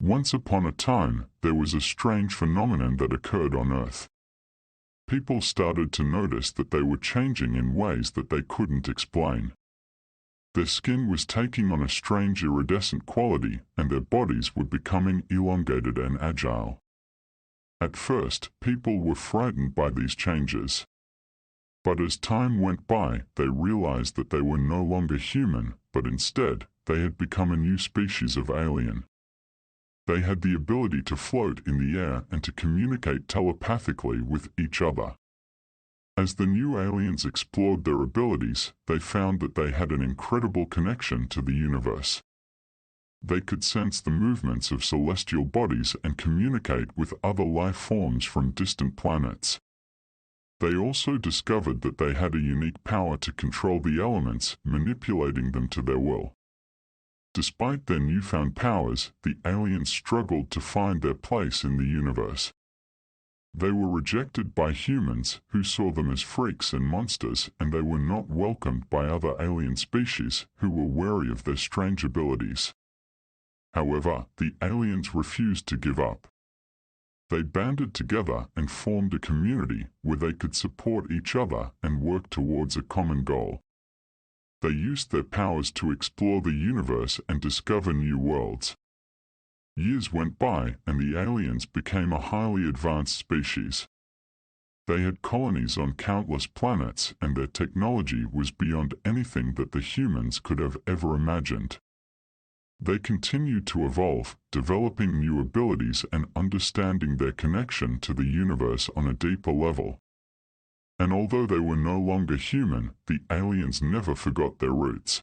Once upon a time, there was a strange phenomenon that occurred on Earth. People started to notice that they were changing in ways that they couldn't explain. Their skin was taking on a strange iridescent quality, and their bodies were becoming elongated and agile. At first, people were frightened by these changes. But as time went by, they realized that they were no longer human, but instead, they had become a new species of alien. They had the ability to float in the air and to communicate telepathically with each other. As the new aliens explored their abilities, they found that they had an incredible connection to the universe. They could sense the movements of celestial bodies and communicate with other life forms from distant planets. They also discovered that they had a unique power to control the elements, manipulating them to their will. Despite their newfound powers, the aliens struggled to find their place in the universe. They were rejected by humans, who saw them as freaks and monsters, and they were not welcomed by other alien species, who were wary of their strange abilities. However, the aliens refused to give up. They banded together and formed a community where they could support each other and work towards a common goal. They used their powers to explore the universe and discover new worlds. Years went by, and the aliens became a highly advanced species. They had colonies on countless planets, and their technology was beyond anything that the humans could have ever imagined. They continued to evolve, developing new abilities and understanding their connection to the universe on a deeper level. And although they were no longer human, the aliens never forgot their roots.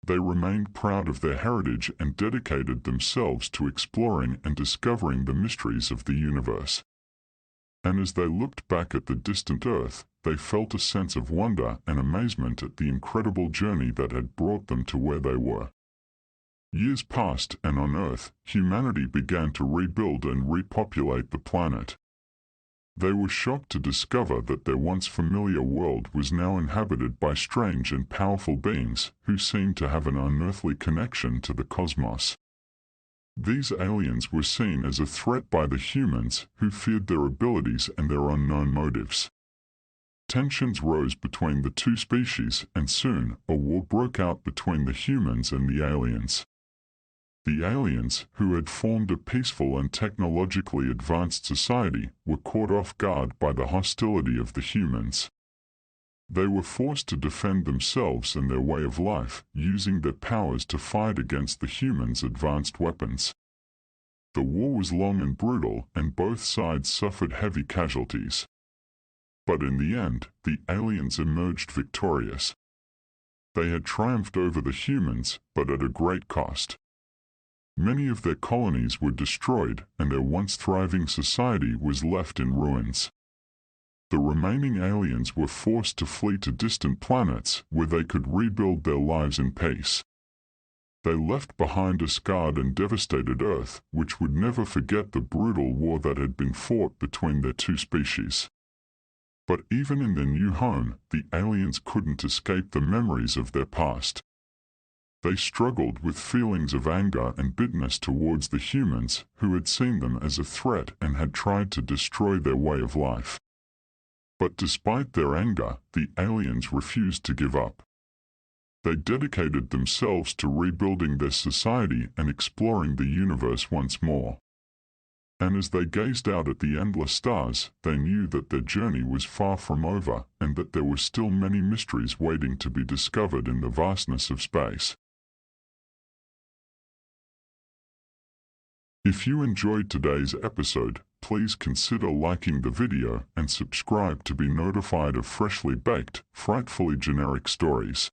They remained proud of their heritage and dedicated themselves to exploring and discovering the mysteries of the universe. And as they looked back at the distant Earth, they felt a sense of wonder and amazement at the incredible journey that had brought them to where they were. Years passed, and on Earth, humanity began to rebuild and repopulate the planet. They were shocked to discover that their once familiar world was now inhabited by strange and powerful beings who seemed to have an unearthly connection to the cosmos. These aliens were seen as a threat by the humans, who feared their abilities and their unknown motives. Tensions rose between the two species, and soon, a war broke out between the humans and the aliens. The aliens, who had formed a peaceful and technologically advanced society, were caught off guard by the hostility of the humans. They were forced to defend themselves and their way of life, using their powers to fight against the humans' advanced weapons. The war was long and brutal, and both sides suffered heavy casualties. But in the end, the aliens emerged victorious. They had triumphed over the humans, but at a great cost. Many of their colonies were destroyed, and their once thriving society was left in ruins. The remaining aliens were forced to flee to distant planets where they could rebuild their lives in peace. They left behind a scarred and devastated Earth, which would never forget the brutal war that had been fought between their two species. But even in their new home, the aliens couldn't escape the memories of their past. They struggled with feelings of anger and bitterness towards the humans, who had seen them as a threat and had tried to destroy their way of life. But despite their anger, the aliens refused to give up. They dedicated themselves to rebuilding their society and exploring the universe once more. And as they gazed out at the endless stars, they knew that their journey was far from over, and that there were still many mysteries waiting to be discovered in the vastness of space. If you enjoyed today's episode, please consider liking the video and subscribe to be notified of freshly baked, frightfully generic stories.